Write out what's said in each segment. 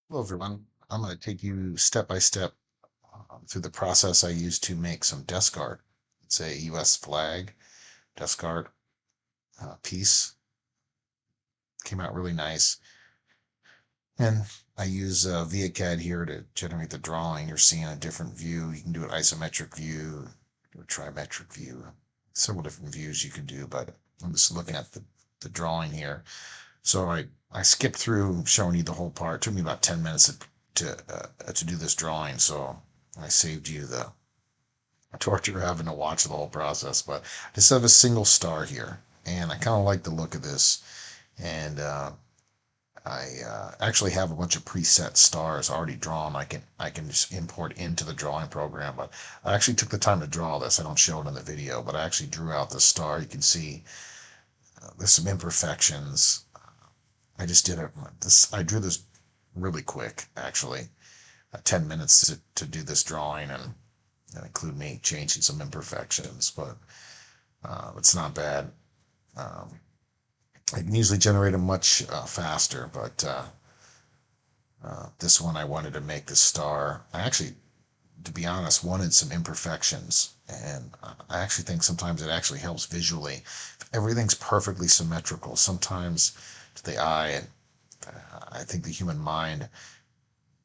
Hello, everyone. I'm going to take you step by step through the process I used to make some desk art. It's a U.S. flag desk art piece. Came out really nice. And I use ViaCAD here to generate the drawing. You're seeing a different view. You can do an isometric view, do a trimetric view, several different views you can do, but I'm just looking at the drawing here. So I skipped through showing you the whole part. It took me about 10 minutes to do this drawing, so I saved you the torture of having to watch the whole process. But I just have a single star here, and I kind of like the look of this. And I actually have a bunch of preset stars already drawn. I can just import into the drawing program. But I actually took the time to draw this. I don't show it in the video, but I actually drew out the star. You can see there's some imperfections. I just did it. I drew this really quick, actually. 10 minutes to do this drawing, and include me changing some imperfections, but it's not bad. Um, I can usually generate them much faster, but this one I wanted to make the star. I actually, to be honest, wanted some imperfections, and I actually think sometimes it actually helps visually. If everything's perfectly symmetrical, sometimes to the eye, and I think the human mind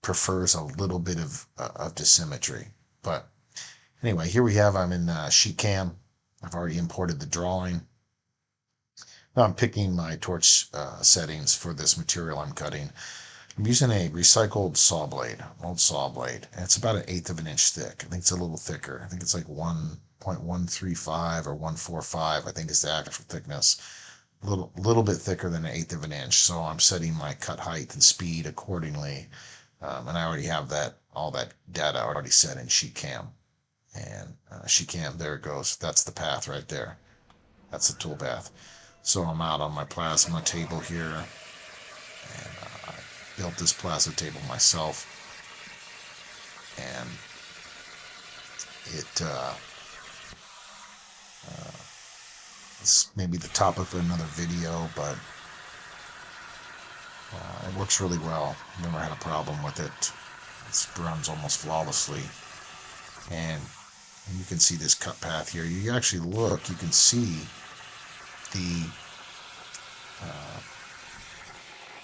prefers a little bit of dissymmetry. But anyway, here we have, I'm in SheetCam. I've already imported the drawing. Now I'm picking my torch settings for this material I'm cutting. I'm using a recycled saw blade, old saw blade, and it's about 1/8 of an inch thick. I think it's a little thicker. I think it's like 1.135 or 145, I think is the actual thickness. A little bit thicker than 1/8 of an inch. So I'm setting my cut height and speed accordingly. And I already have all that data already set in SheetCam. And SheetCam, there it goes. That's the path right there. That's the tool path. So I'm out on my plasma table here, and I built this plasma table myself, and it's maybe the topic of another video, but it works really well. Never had a problem with it. It runs almost flawlessly, and you can see this cut path here. You actually look, you can see the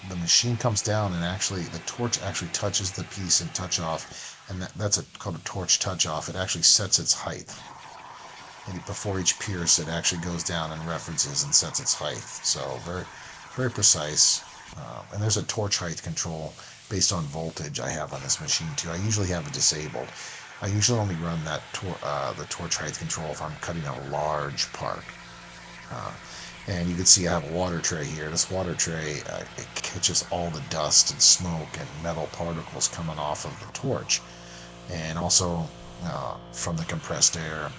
the machine comes down, and actually the torch actually touches the piece and touch off, and that's called a torch touch off. It actually sets its height, and before each pierce it actually goes down and references and sets its height. So very, very precise. And there's a torch height control based on voltage I have on this machine too. I usually have it disabled. I usually only run the torch height control if I'm cutting a large part. uh, and you can see I have a water tray here. This water tray, it catches all the dust and smoke and metal particles coming off of the torch. And also from the compressed air,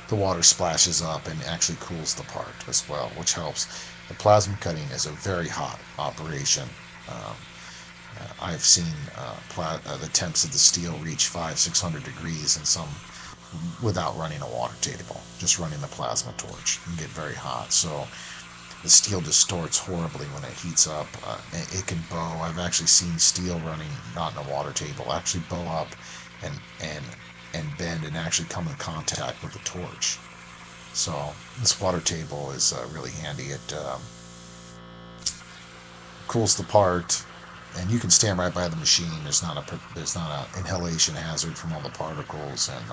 the water splashes up and actually cools the part as well, which helps. The plasma cutting is a very hot operation. Um, I've seen the temps of the steel reach 500-600 degrees in some, without running a water table, just running the plasma torch, and get very hot. So the steel distorts horribly when it heats up. It can bow. I've actually seen steel running not in a water table actually bow up and and and bend and actually come in contact with the torch. So this water table is really handy. It cools the part, and you can stand right by the machine. There's not an inhalation hazard from all the particles, and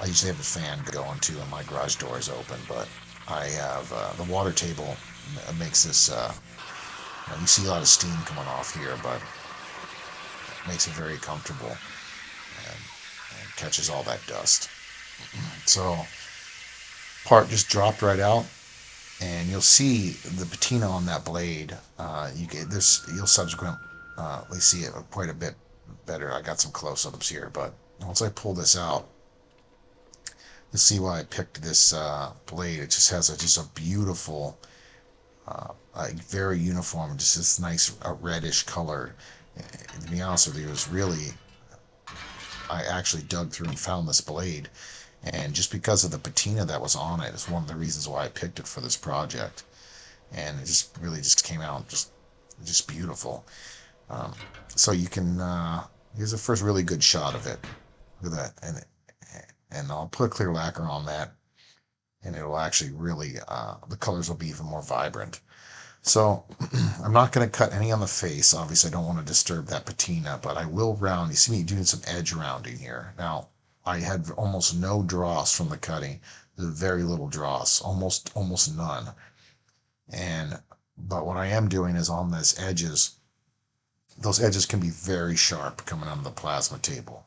I usually have a fan going too, and my garage door is open. But I have the water table makes this. You see a lot of steam coming off here, but it makes it very comfortable, and catches all that dust. So part just dropped right out, and you'll see the patina on that blade. You get this. You'll subsequently see it quite a bit better. I got some close-ups here, but once I pull this out, you'll see why I picked this blade. It just has just a beautiful, very uniform, just this nice reddish color. To be honest with you, it was really, I actually dug through and found this blade, and just because of the patina that was on it is one of the reasons why I picked it for this project. And it just really just came out just just beautiful. Um, so you can, here's the first really good shot of it. Look at that. And I'll put clear lacquer on that, and it'll actually really, the colors will be even more vibrant. So I'm not going to cut any on the face. Obviously, I don't want to disturb that patina, but I will round. You see me doing some edge rounding here. Now, I had almost no dross from the cutting. Very little dross, almost none. And but what I am doing is on those edges. Those edges can be very sharp coming on the plasma table.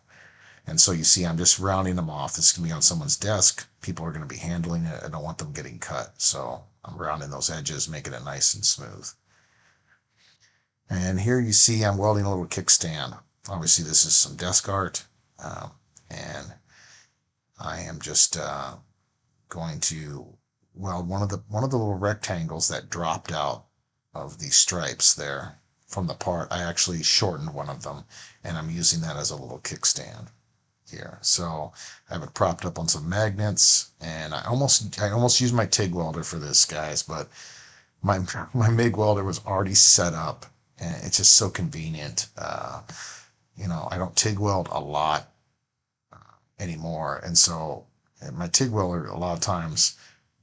And so you see, I'm just rounding them off. This can be on someone's desk. People are going to be handling it. I don't want them getting cut. So I'm rounding those edges, making it nice and smooth. And here you see I'm welding a little kickstand. Obviously, this is some desk art. And I am just going to weld one of the little rectangles that dropped out of the stripes there from the part. I actually shortened one of them, and I'm using that as a little kickstand here. So I have it propped up on some magnets, and I almost used my TIG welder for this, guys, but my MIG welder was already set up, and it's just so convenient. I don't TIG weld a lot anymore, and so my TIG welder a lot of times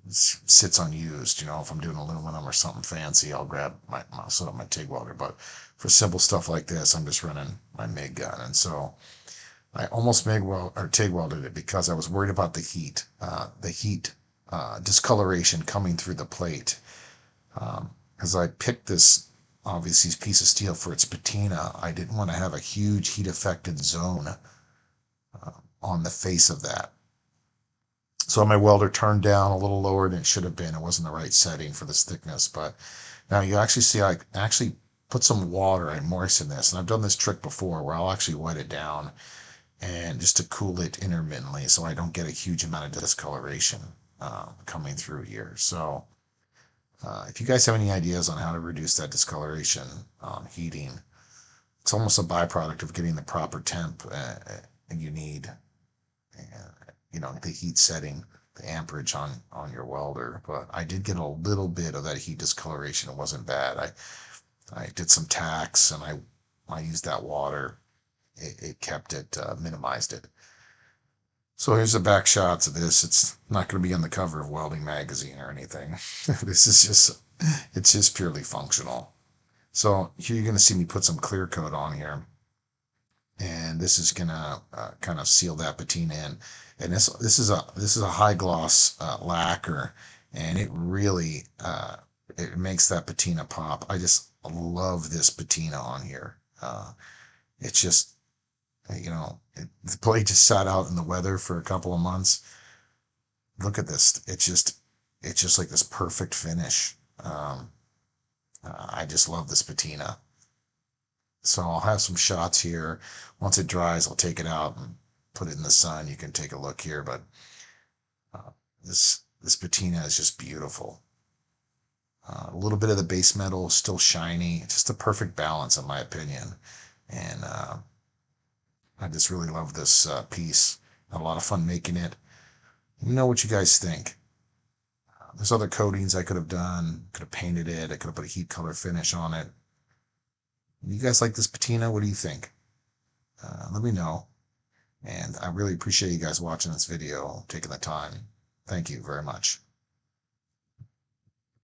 sits unused. If I'm doing aluminum or something fancy, I'll grab I'll set up my TIG welder. But for simple stuff like this, I'm just running my MIG gun, and so I almost MIG weld or TIG welded it because I was worried about the heat, discoloration coming through the plate. As I picked this obviously piece of steel for its patina, I didn't want to have a huge heat affected zone on the face of that. So my welder turned down a little lower than it should have been. It wasn't the right setting for this thickness. But now you actually see I actually put some water, I moisten this. And I've done this trick before where I'll actually wet it down and just to cool it intermittently so I don't get a huge amount of discoloration coming through here. So if you guys have any ideas on how to reduce that discoloration heating, it's almost a byproduct of getting the proper temp you need. The heat setting, the amperage on your welder. But I did get a little bit of that heat discoloration. It wasn't bad. I did some tacks, and I used that water. It kept it, minimized it. So here's the back shots of this. It's not going to be on the cover of Welding Magazine or anything. It's just purely functional. So here you're going to see me put some clear coat on here, and this is gonna kind of seal that patina in. And this is a high gloss lacquer, and it really it makes that patina pop. I just love this patina on here. It's just the plate just sat out in the weather for a couple of months. Look at this. It's just like this perfect finish. I just love this patina. So I'll have some shots here. Once it dries, I'll take it out and put it in the sun. You can take a look here, but this patina is just beautiful. A little bit of the base metal is still shiny. It's just a perfect balance, in my opinion. And I just really love this piece. Had a lot of fun making it. Let me know what you guys think. There's other coatings I could have done. Could have painted it. I could have put a heat color finish on it. You guys like this patina? What do you think? Let me know. And I really appreciate you guys watching this video, taking the time. Thank you very much.